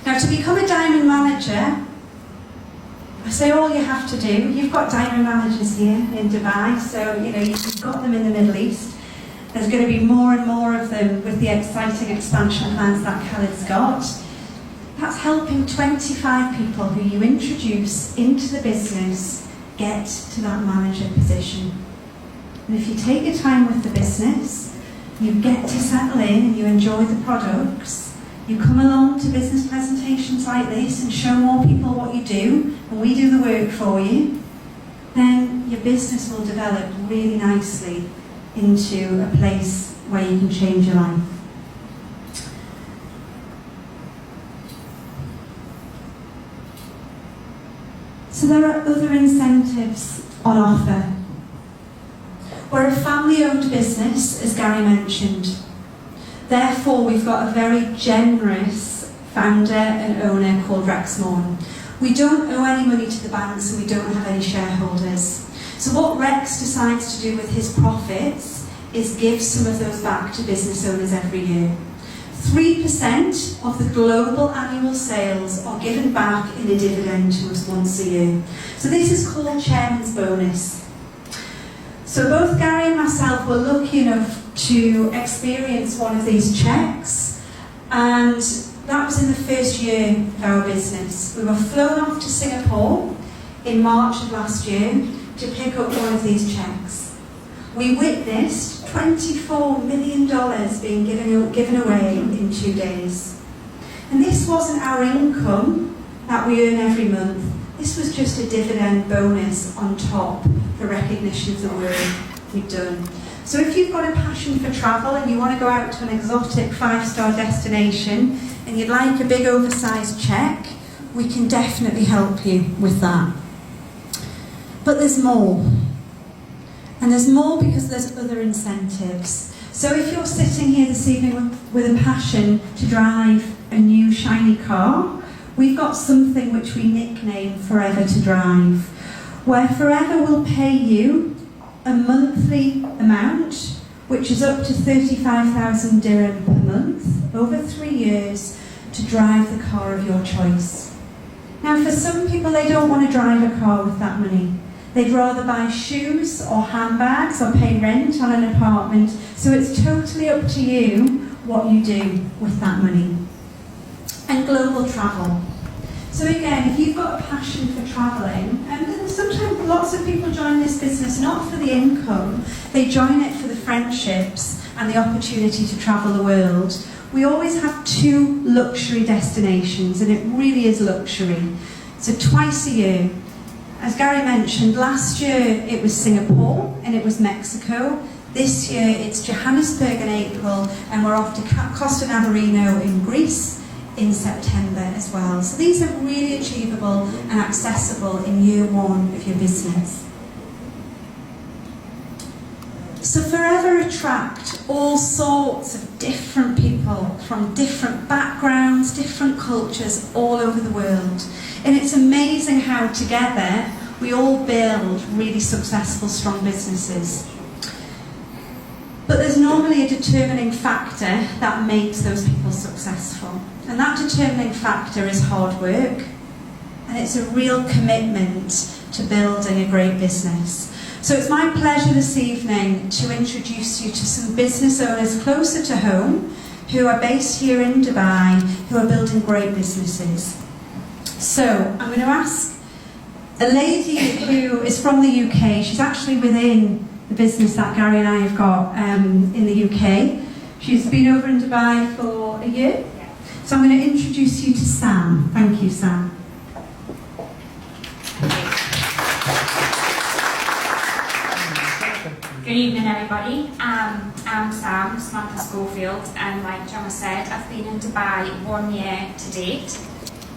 Now, to become a diamond manager, I say all you have to do, you've got diamond managers here in Dubai, so you've got them in the Middle East. There's going to be more and more of them with the exciting expansion plans that Khalid's got. That's helping 25 people who you introduce into the business get to that manager position. And if you take your time with the business, you get to settle in and you enjoy the products, you come along to business presentations like this and show more people what you do, and we do the work for you, then your business will develop really nicely into a place where you can change your life. So there are other incentives on offer. We're a family-owned business, as Gary mentioned. Therefore, we've got a very generous founder and owner called Rex Morn. We don't owe any money to the banks and we don't have any shareholders. So what Rex decides to do with his profits is give some of those back to business owners every year. 3% of the global annual sales are given back in a dividend to us once a year. So this is called Chairman's Bonus. So both Gary and myself were lucky enough to experience one of these checks, and that was in the first year of our business. We were flown off to Singapore in March of last year to pick up one of these checks. We witnessed $24 million being given away in 2 days. And this wasn't our income that we earn every month. This was just a dividend bonus on top for recognition of the work we've done. So if you've got a passion for travel and you want to go out to an exotic 5-star destination and you'd like a big oversized check, we can definitely help you with that. But there's more. And there's more because there's other incentives. So if you're sitting here this evening with a passion to drive a new shiny car, we've got something which we nickname Forever to Drive, where Forever will pay you a monthly amount, which is up to 35,000 dirham per month, over 3 years, to drive the car of your choice. Now, for some people, they don't want to drive a car with that money. They'd rather buy shoes or handbags or pay rent on an apartment, so it's totally up to you what you do with that money. And global travel. So again, if you've got a passion for travelling, and sometimes lots of people join this business not for the income, they join it for the friendships and the opportunity to travel the world. We always have 2 luxury destinations, and it really is luxury. So twice a year. As Gary mentioned, last year it was Singapore and it was Mexico. This year it's Johannesburg in April, and we're off to Costa Navarino in Greece in September as well. So these are really achievable and accessible in year 1 of your business. So Forever attract all sorts of different people from different backgrounds, different cultures all over the world. And it's amazing how together we all build really successful, strong businesses. But there's normally a determining factor that makes those people successful. And that determining factor is hard work. And it's a real commitment to building a great business. So it's my pleasure this evening to introduce you to some business owners closer to home who are based here in Dubai, who are building great businesses. So I'm going to ask a lady who is from the UK. She's actually within the business that Gary and I have got in the UK. She's been over in Dubai for a year. So I'm going to introduce you to Sam. Thank you, Sam. Good evening, everybody. I'm Sam, Samantha Schofield, and like Gemma said, I've been in Dubai 1 year to date.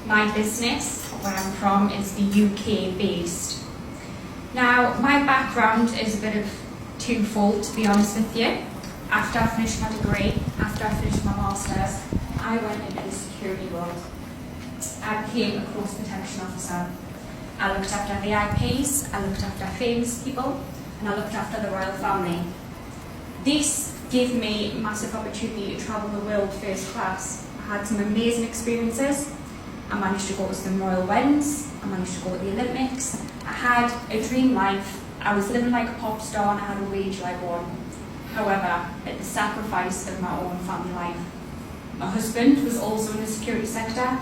My business, where I'm from, is the UK based. Now, my background is a bit of twofold, to be honest with you. After I finished my degree, after I finished my master's, I went into the security world. I became a close protection officer. I looked after VIPs, I looked after famous people, and I looked after the royal family. This gave me a massive opportunity to travel the world first class. I had some amazing experiences, I managed to go to some royal weddings, I managed to go to the Olympics. I had a dream life. I was living like a pop star and I had a wage like one. However, at the sacrifice of my own family life. My husband was also in the security sector.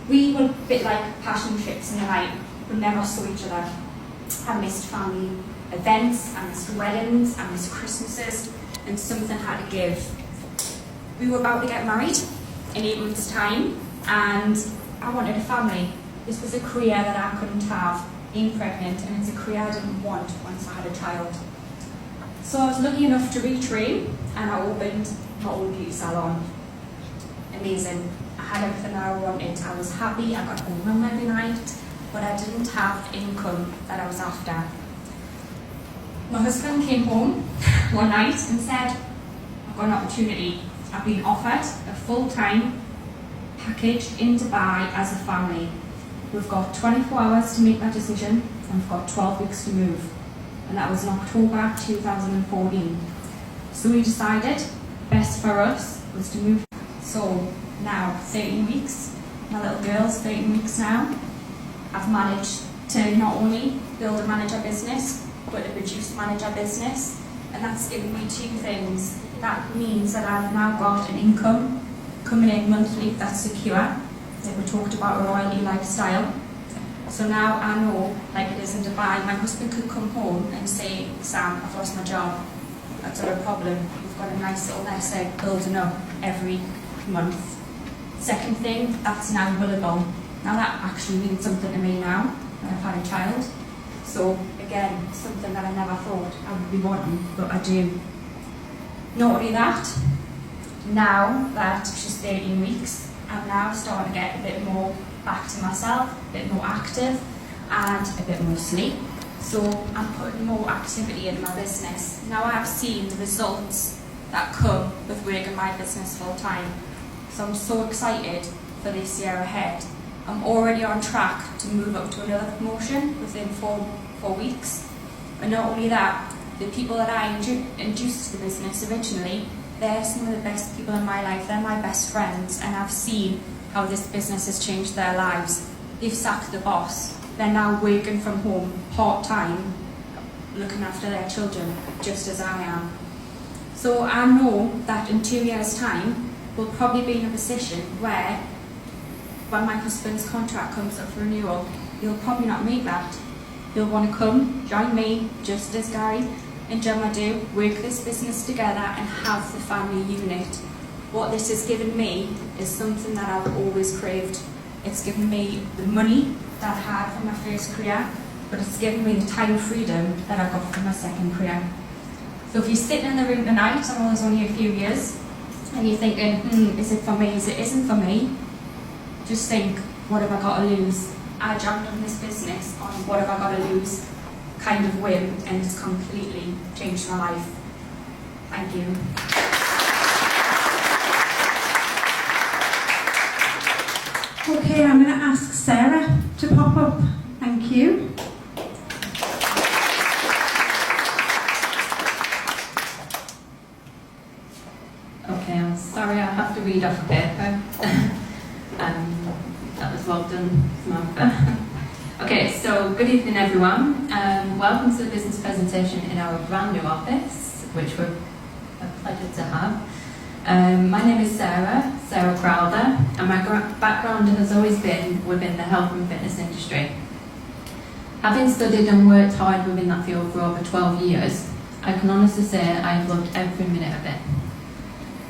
We were a bit like passion ships in the night. We never saw each other. I missed family events, I missed weddings, I missed Christmases, and something had to give. We were about to get married in 8 months' time, and I wanted a family. This was a career that I couldn't have, being pregnant, and it's a career I didn't want once I had a child. So I was lucky enough to retrain, and I opened my own beauty salon. Amazing. I had everything that I wanted. I was happy, I got to go home every night, but I didn't have the income that I was after. My husband came home one night and said, I've got an opportunity. I've been offered a full-time package in Dubai as a family. We've got 24 hours to make that decision, and we've got 12 weeks to move. And that was in October 2014. So we decided best for us was to move. So now, 13 weeks, my little girl's 13 weeks now. I've managed to not only build and manage our business, but to produce and manage our business. And that's given me two things. That means that I've now got an income coming in monthly that's secure. Like we talked about a royalty lifestyle. So now I know, like it is in Dubai, my husband could come home and say, Sam, I've lost my job. That's not a problem. We've got a nice little nest egg building up every month. Second thing, that's now willable. Now that actually means something to me now, that I've had a child. So again, something that I never thought I would be wanting, but I do. Not only that, now that she's 13 weeks, I'm now starting to get a bit more back to myself, a bit more active, and a bit more sleep. So I'm putting more activity in my business. Now I've seen the results that come with working my business full time. So I'm so excited for this year ahead. I'm already on track to move up to another promotion within four weeks. And not only that, the people that I introduced to the business originally, they're some of the best people in my life. They're my best friends, and I've seen how this business has changed their lives. They've sacked the boss. They're now working from home part-time, looking after their children, just as I am. So I know that in 2 years' time, we'll probably be in a position where, when my husband's contract comes up for renewal, he'll probably not make that. He'll want to come, join me, just as Gary and Gemma do, work this business together and have the family unit. What this has given me is something that I've always craved. It's given me the money that I had from my first career, but it's given me the time freedom that I got from my second career. So if you're sitting in the room tonight, I know there's only a few years, and you're thinking, is it for me, is it isn't for me? Just think, what have I got to lose? I jumped on this business on what have I got to lose kind of whim, and it's completely changed my life. Thank you. Okay, I'm going to ask Sarah to pop up. Thank you. Okay, I'm sorry I have to read off a paper. That was well done, Samantha. Okay, so good evening everyone. Welcome to the business presentation in our brand new office, which we're a pleasure to have. My name is Sarah Crowther, and my background has always been within the health and fitness industry. Having studied and worked hard within that field for over 12 years, I can honestly say I've loved every minute of it.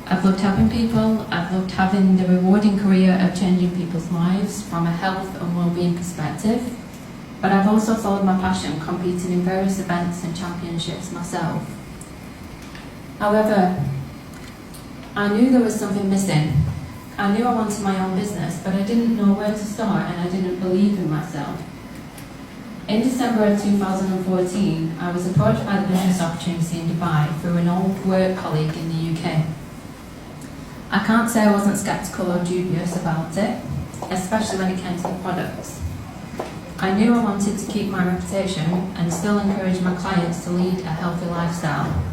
I've loved helping people, I've loved having the rewarding career of changing people's lives from a health and well-being perspective, but I've also followed my passion competing in various events and championships myself. However, I knew there was something missing. I knew I wanted my own business, but I didn't know where to start and I didn't believe in myself. In December of 2014, I was approached by the business opportunity in Dubai through an old work colleague in the UK. I can't say I wasn't sceptical or dubious about it, especially when it came to the products. I knew I wanted to keep my reputation and still encourage my clients to lead a healthy lifestyle.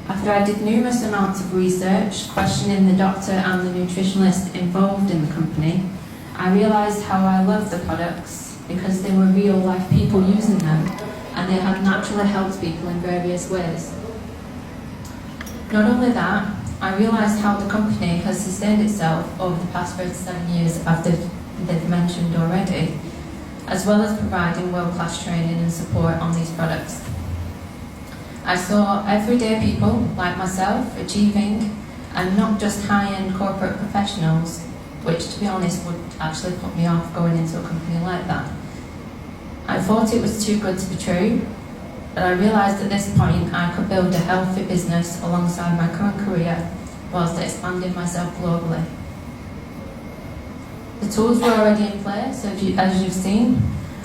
After I did numerous amounts of research, questioning the doctor and the nutritionist involved in the company, I I realised how I loved the products because they were real life people using them, and they had naturally helped people in various ways. Not only that, I realised how the company has sustained itself over the past 37 years, as they've mentioned already, as well as providing world-class training and support on these products. I saw everyday people like myself achieving, and not just high-end corporate professionals, which to be honest would actually put me off going into a company like that. I thought it was too good to be true, but I realised at this point I could build a healthy business alongside my current career whilst expanding myself globally. The tools were already in place, as you've seen,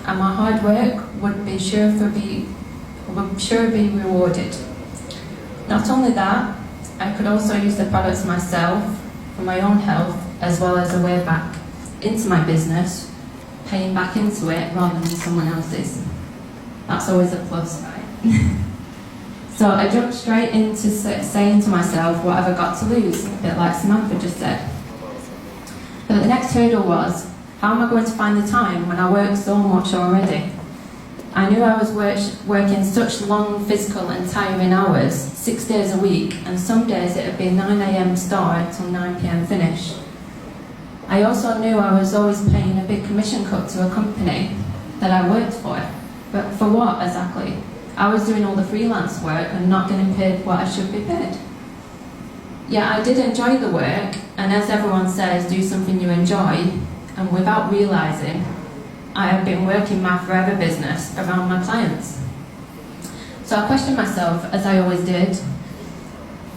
and my hard work would sure be rewarded. Not only that, I could also use the products myself for my own health, as well as a way back into my business, paying back into it rather than someone else's. That's always a plus, right? So I jumped straight into saying to myself, what have I got to lose? A bit like Samantha just said. But the next hurdle was, how am I going to find the time when I work so much already? I knew I was working such long physical and tiring hours, 6 days a week, and some days it would be 9 AM start till 9 PM finish. I also knew I was always paying a big commission cut to a company that I worked for. But for what exactly? I was doing all the freelance work and not getting paid what I should be paid. Yeah, I did enjoy the work, and as everyone says, do something you enjoy, and without realising, I have been working my forever business around my clients. So I questioned myself, as I always did,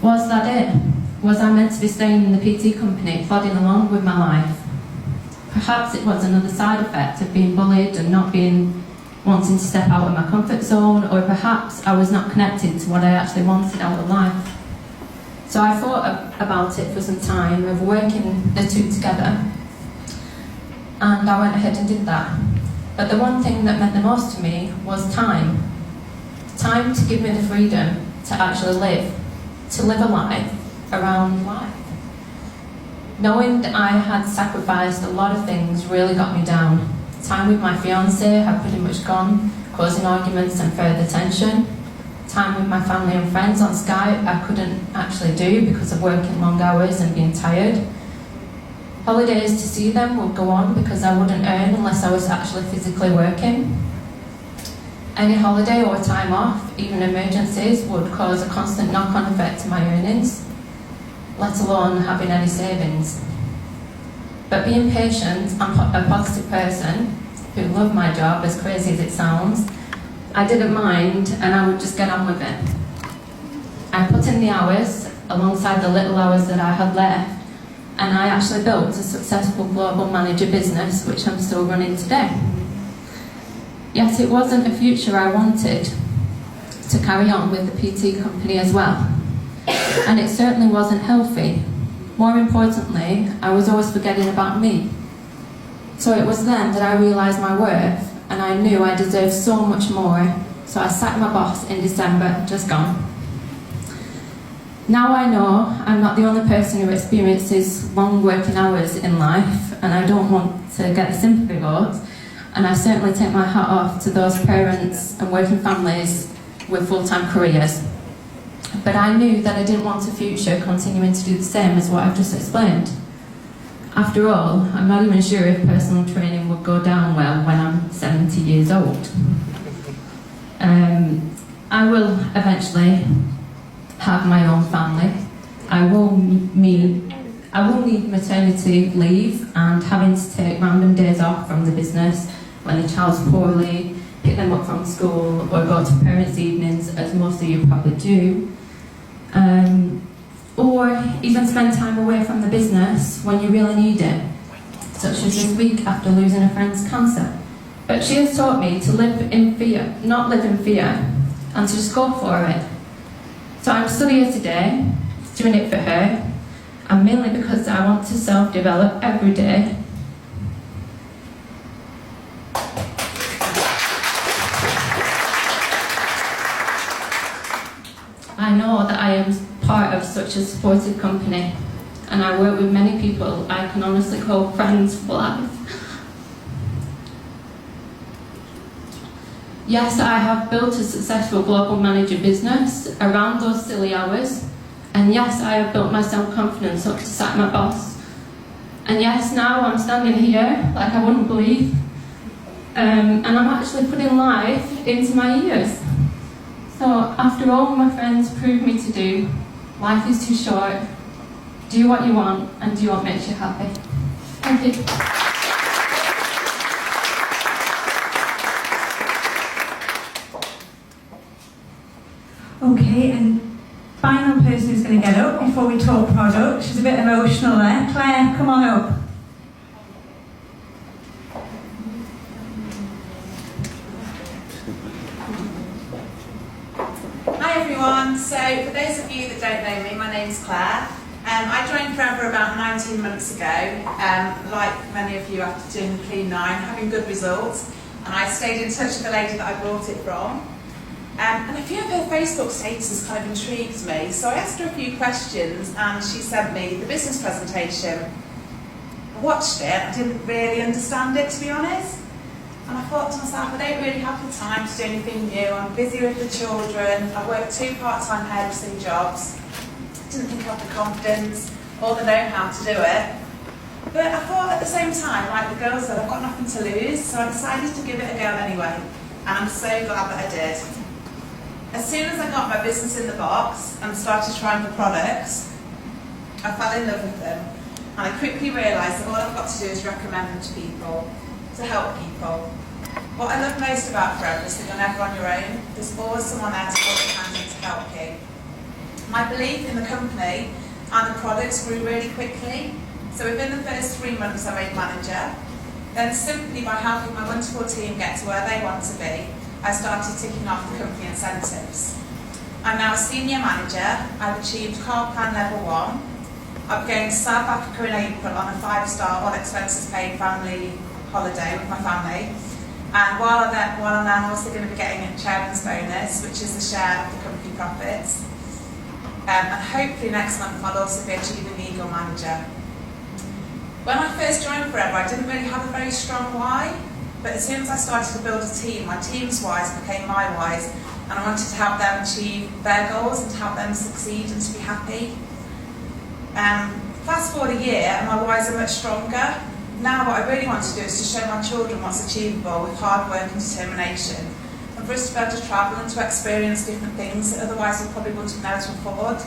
was that it? Was I meant to be staying in the PT company, plodding along with my life? Perhaps it was another side effect of being bullied and not wanting to step out of my comfort zone, or perhaps I was not connected to what I actually wanted out of life. So I thought about it for some time, of working the two together, and I went ahead and did that. But the one thing that meant the most to me was time. Time to give me the freedom to actually live a life around life. Knowing that I had sacrificed a lot of things really got me down. Time with my fiancé had pretty much gone, causing arguments and further tension. Time with my family and friends on Skype I couldn't actually do because of working long hours and being tired. Holidays to see them would go on because I wouldn't earn unless I was actually physically working. Any holiday or time off, even emergencies, would cause a constant knock-on effect to my earnings, let alone having any savings. But being patient and a positive person who loved my job, as crazy as it sounds, I didn't mind, and I would just get on with it. I put in the hours alongside the little hours that I had left, and I actually built a successful global manager business, which I'm still running today. Yet it wasn't a future I wanted to carry on with the PT company as well. And it certainly wasn't healthy. More importantly, I was always forgetting about me. So it was then that I realised my worth, and I knew I deserved so much more. So I sacked my boss in December, just gone. Now I know I'm not the only person who experiences long working hours in life, and I don't want to get the sympathy vote, and I certainly take my hat off to those parents and working families with full-time careers. But I knew that I didn't want a future continuing to do the same as what I've just explained. After all, I'm not even sure if personal training would go down well when I'm 70 years old. I will eventually have my own family. I will need maternity leave and having to take random days off from the business when the child's poorly, pick them up from school, or go to parents' evenings, as most of you probably do. Or even spend time away from the business when you really need it, such as this week after losing a friend's cancer. But she has taught me to live in fear, not live in fear, and to just go for it. So I'm still here today, doing it for her, and mainly because I want to self-develop every day. I know that I am part of such a supportive company, and I work with many people I can honestly call friends for life. Yes, I have built a successful global manager business around those silly hours, and yes, I have built my self-confidence up to sack my boss. And yes, now I'm standing here like I wouldn't believe, and I'm actually putting life into my ears. So after all my friends proved me to do, life is too short, do what you want and do what makes you happy. Thank you. Okay, and final person who's going to get up before we talk product. She's a bit emotional there. Claire, come on up. Hi everyone, so for those of you that don't know me, my name's Claire. I joined Forever about 19 months ago, like many of you after doing the Clean 9, having good results, and I stayed in touch with the lady that I bought it from. And a few of her Facebook statuses kind of intrigued me, so I asked her a few questions and she sent me the business presentation. I watched it, I didn't really understand it to be honest, and I thought to myself, I don't really have the time to do anything new, I'm busy with the children, I work 2 part-time hairdressing jobs, didn't think I had the confidence or the know-how to do it. But I thought at the same time, like the girls said, I've got nothing to lose, so I decided to give it a go anyway, and I'm so glad that I did. As soon as I got my business in the box and started trying the products, I fell in love with them. And I quickly realised that all I've got to do is recommend them to people, to help people. What I love most about Forever is that you're never on your own. There's always someone there to hold your hand in to help you. My belief in the company and the products grew really quickly. So within the first 3 months I made manager. Then simply by helping my wonderful team get to where they want to be, I started ticking off the company incentives. I'm now a senior manager. I've achieved car plan level 1. I'm going to South Africa in April on a 5-star all expenses paid family holiday with my family. And while I'm there, I'm also going to be getting a chairman's bonus, which is the share of the company profits. And hopefully next month I'll also be achieving legal manager. When I first joined Forever, I didn't really have a very strong why. But as soon as I started to build a team, my team's whys became my whys, and I wanted to help them achieve their goals and to help them succeed and to be happy. Fast forward a year and my whys are much stronger. Now what I really want to do is to show my children what's achievable with hard work and determination, and for us to be able to travel and to experience different things that otherwise we probably wouldn't have been able to afford.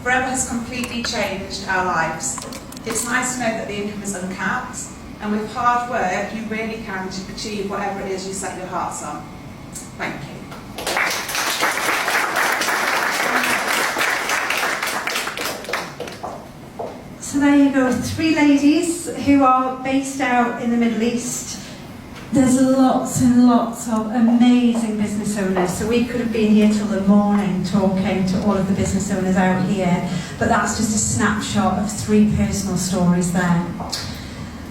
Forever has completely changed our lives. It's nice to know that the income is uncapped, and with hard work, you really can achieve whatever it is you set your hearts on. Thank you. So there you go, 3 ladies who are based out in the Middle East. There's lots and lots of amazing business owners, so we could have been here till the morning talking to all of the business owners out here, but that's just a snapshot of 3 personal stories there.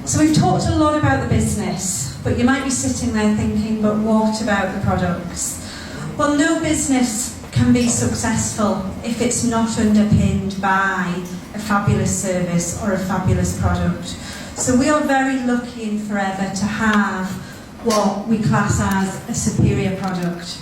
So we've talked a lot about the business, but you might be sitting there thinking, but what about the products? Well, no business can be successful if it's not underpinned by a fabulous service or a fabulous product. So we are very lucky in Forever to have what we class as a superior product.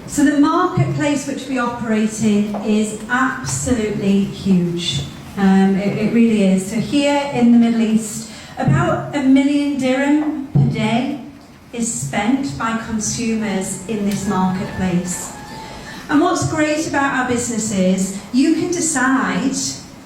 So the marketplace which we operate in is absolutely huge. It really is. So here in the Middle East, about 1 million dirham per day is spent by consumers in this marketplace. And what's great about our business is you can decide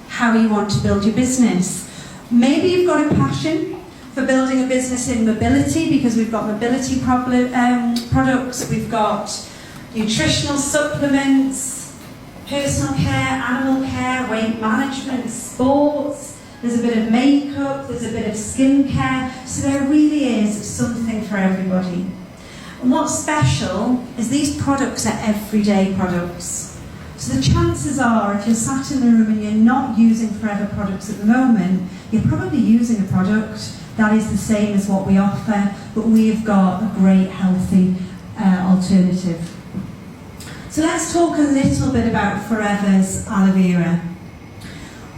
how you want to build your business. Maybe you've got a passion for building a business in mobility, because we've got mobility products, we've got nutritional supplements, personal care, animal care, weight management, sports, there's a bit of makeup, there's a bit of skincare, so there really is something for everybody. And what's special is these products are everyday products. So the chances are, if you're sat in the room and you're not using Forever products at the moment, you're probably using a product that is the same as what we offer, but we've got a great healthy alternative. So let's talk a little bit about Forever's aloe vera.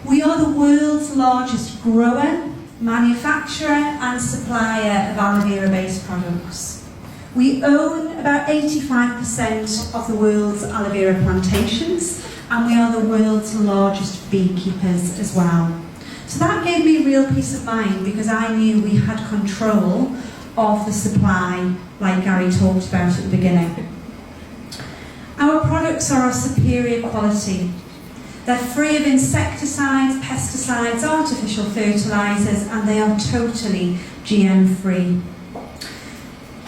We are the world's largest grower, manufacturer and supplier of aloe vera-based products. We own about 85% of the world's aloe vera plantations, and we are the world's largest beekeepers as well. So that gave me real peace of mind because I knew we had control of the supply, like Gary talked about at the beginning. Our products are of superior quality. They're free of insecticides, pesticides, artificial fertilisers, and they are totally GM-free.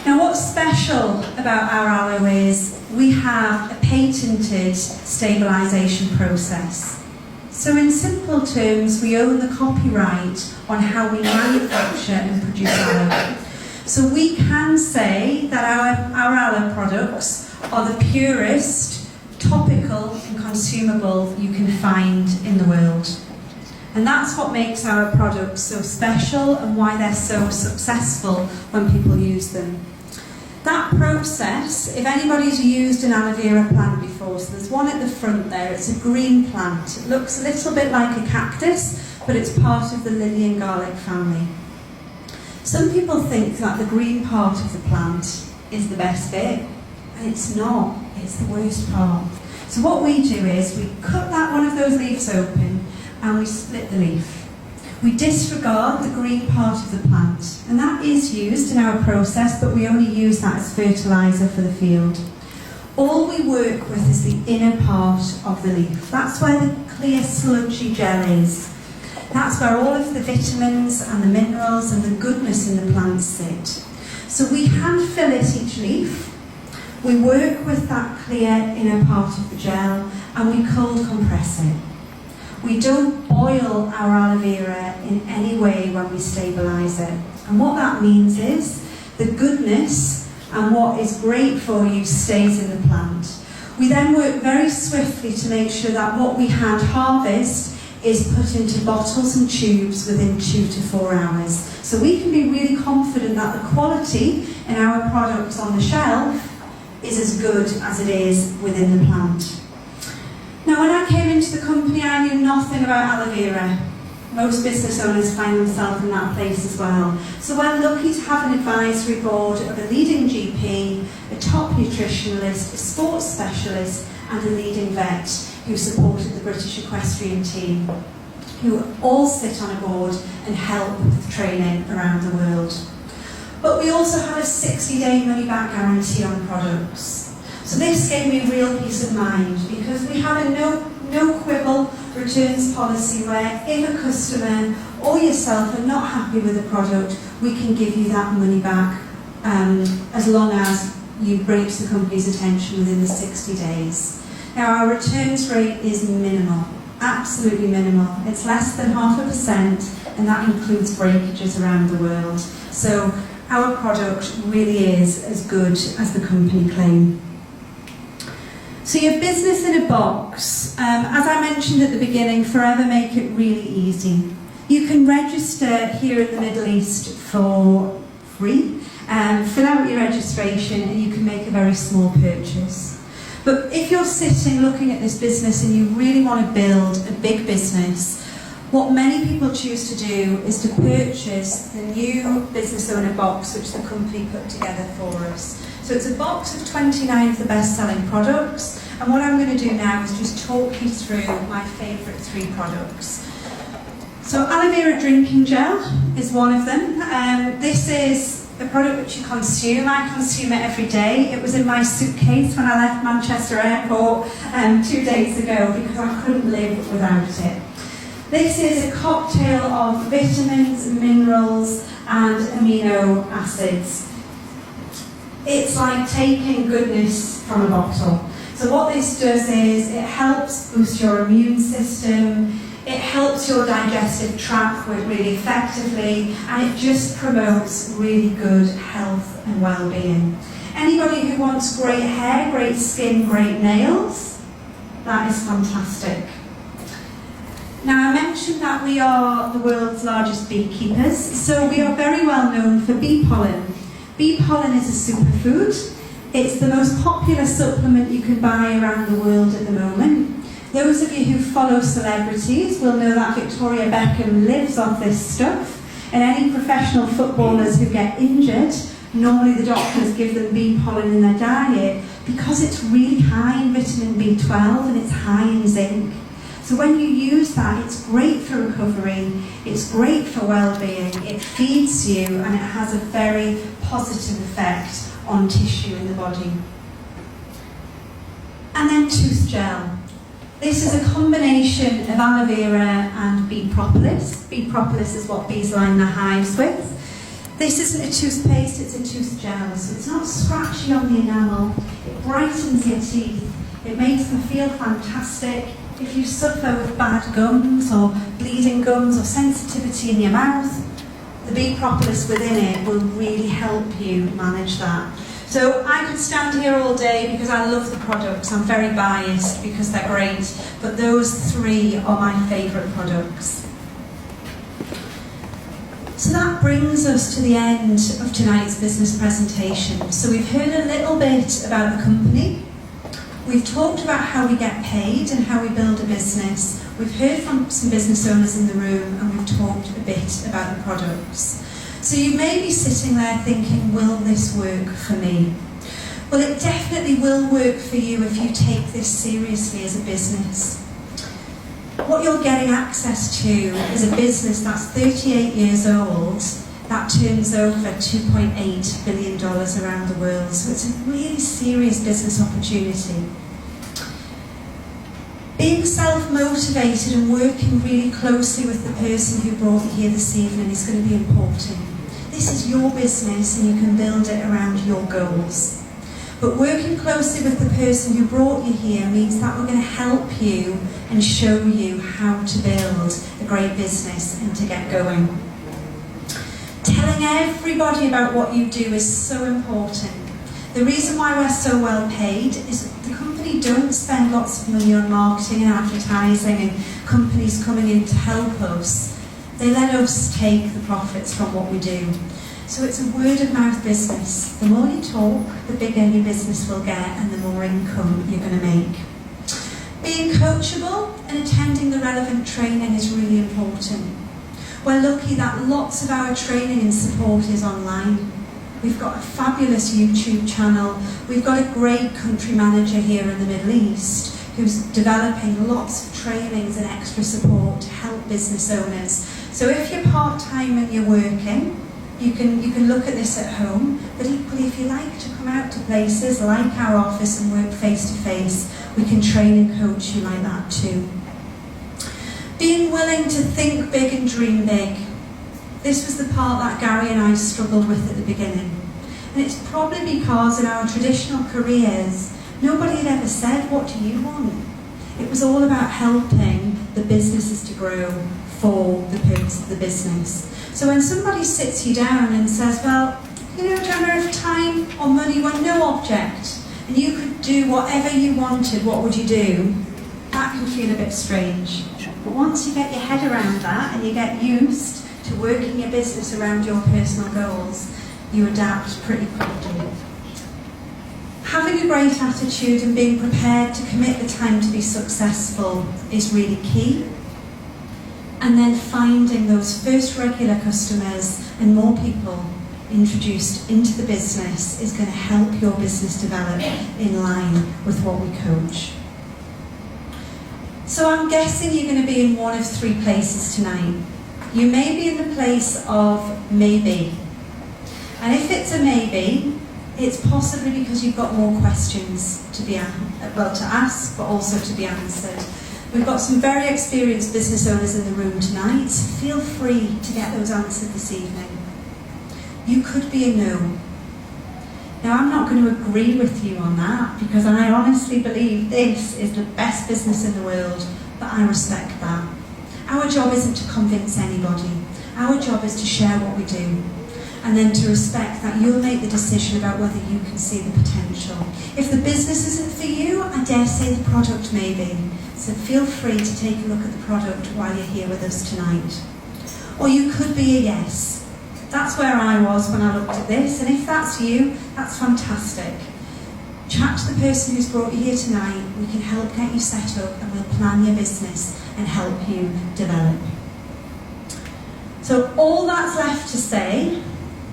Now, what's special about our aloe is we have a patented stabilisation process. So in simple terms, we own the copyright on how we manufacture and produce aloe. So we can say that our aloe products are the purest, topical and consumable you can find in the world. And that's what makes our products so special and why they're so successful when people use them. That process, if anybody's used an aloe vera plant before, so there's one at the front there, it's a green plant. It looks a little bit like a cactus, but it's part of the lily and garlic family. Some people think that the green part of the plant is the best bit, and it's not, it's the worst part. So what we do is we cut that one of those leaves open and we split the leaf. We disregard the green part of the plant, and that is used in our process, but we only use that as fertiliser for the field. All we work with is the inner part of the leaf. That's where the clear sludgy gel is. That's where all of the vitamins and the minerals and the goodness in the plant sit. So we hand fillet each leaf, we work with that clear inner part of the gel, and we cold compress it. We don't oil our aloe vera in any way when we stabilise it. And what that means is the goodness and what is great for you stays in the plant. We then work very swiftly to make sure that what we hand harvest is put into bottles and tubes within 2 to 4 hours. So we can be really confident that the quality in our products on the shelf is as good as it is within the plant. Now, when I came into the company, I knew nothing about aloe vera. Most business owners find themselves in that place as well. So we're lucky to have an advisory board of a leading GP, a top nutritionalist, a sports specialist, and a leading vet who supported the British equestrian team, who all sit on a board and help with training around the world. But we also have a 60-day money-back guarantee on products. So this gave me real peace of mind because we have a no quibble returns policy where if a customer or yourself are not happy with a product, we can give you that money back as long as you bring it to the company's attention within the 60 days. Now, our returns rate is minimal, absolutely minimal. It's less than 0.5%, and that includes breakages around the world. So our product really is as good as the company claim. So your business in a box, as I mentioned at the beginning, forever make it really easy. You can register here in the Middle East for free, fill out your registration and you can make a very small purchase. But if you're sitting looking at this business and you really want to build a big business, what many people choose to do is to purchase the new business owner box which the company put together for us. So it's a box of 29 of the best-selling products, and what I'm going to do now is just talk you through my favourite 3 products. So aloe vera drinking gel is one of them. This is a product which you consume. I consume it every day. It was in my suitcase when I left Manchester Airport 2 days ago because I couldn't live without it. This is a cocktail of vitamins, minerals and amino acids. It's like taking goodness from a bottle. So what this does is it helps boost your immune system, it helps your digestive tract work really effectively, and it just promotes really good health and well-being. Anybody who wants great hair, great skin, great nails, that is fantastic. Now, I mentioned that we are the world's largest beekeepers, so we are very well known for bee pollen. Bee pollen is a superfood. It's the most popular supplement you can buy around the world at the moment. Those of you who follow celebrities will know that Victoria Beckham lives off this stuff. And any professional footballers who get injured, normally the doctors give them bee pollen in their diet because it's really high in vitamin B12 and it's high in zinc. So when you use that, it's great for recovery, it's great for well-being, it feeds you, and it has a very positive effect on tissue in the body. And then tooth gel. This is a combination of aloe vera and bee propolis. Bee propolis is what bees line their hives with. This isn't a toothpaste, it's a tooth gel, so it's not scratchy on the enamel. It brightens your teeth, it makes them feel fantastic. If you suffer with bad gums or bleeding gums or sensitivity in your mouth, the bee propolis within it will really help you manage that. So I could stand here all day because I love the products. I'm very biased because they're great, but those three are my favourite products. So that brings us to the end of tonight's business presentation. So we've heard a little bit about the company. We've talked about how we get paid and how we build a business. We've heard from some business owners in the room, and we've talked a bit about the products. So you may be sitting there thinking, will this work for me? Well, it definitely will work for you if you take this seriously as a business. What you're getting access to is a business that's 38 years old, that turns over $2.8 billion around the world. So it's a really serious business opportunity. Being self-motivated and working really closely with the person who brought you here this evening is going to be important. This is your business and you can build it around your goals. But working closely with the person who brought you here means that we're going to help you and show you how to build a great business and to get going. Telling everybody about what you do is so important. The reason why we're so well paid is the company don't spend lots of money on marketing and advertising and companies coming in to help us. They let us take the profits from what we do. So it's a word of mouth business. The more you talk, the bigger your business will get and the more income you're going to make. Being coachable and attending the relevant training is really important. We're lucky that lots of our training and support is online. We've got a fabulous YouTube channel. We've got a great country manager here in the Middle East who's developing lots of trainings and extra support to help business owners. So if you're part-time and you're working, you can look at this at home, but equally if you like to come out to places like our office and work face-to-face, we can train and coach you like that too. Being willing to think big and dream big. This was the part that Gary and I struggled with at the beginning. And it's probably because in our traditional careers, nobody had ever said, what do you want? It was all about helping the businesses to grow for the purpose of the business. So when somebody sits you down and says, well, do you ever have time or money when no object, and you could do whatever you wanted, what would you do? That can feel a bit strange. But once you get your head around that and you get used to working your business around your personal goals, you adapt pretty quickly. Having a great attitude and being prepared to commit the time to be successful is really key. And then finding those first regular customers and more people introduced into the business is going to help your business develop in line with what we coach. So I'm guessing you're going to be in one of three places tonight. You may be in the place of maybe. And if it's a maybe, it's possibly because you've got more questions to ask, but also to be answered. We've got some very experienced business owners in the room tonight. Feel free to get those answered this evening. You could be a no. Now, I'm not going to agree with you on that because I honestly believe this is the best business in the world, but I respect that. Our job isn't to convince anybody. Our job is to share what we do and then to respect that you'll make the decision about whether you can see the potential. If the business isn't for you, I dare say the product may be. So feel free to take a look at the product while you're here with us tonight. Or you could be a yes. That's where I was when I looked at this, and if that's you, that's fantastic. Chat to the person who's brought you here tonight. We can help get you set up and we'll plan your business and help you develop. So all that's left to say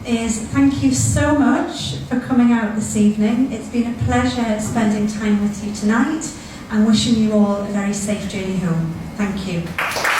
is thank you so much for coming out this evening. It's been a pleasure spending time with you tonight and wishing you all a very safe journey home. Thank you.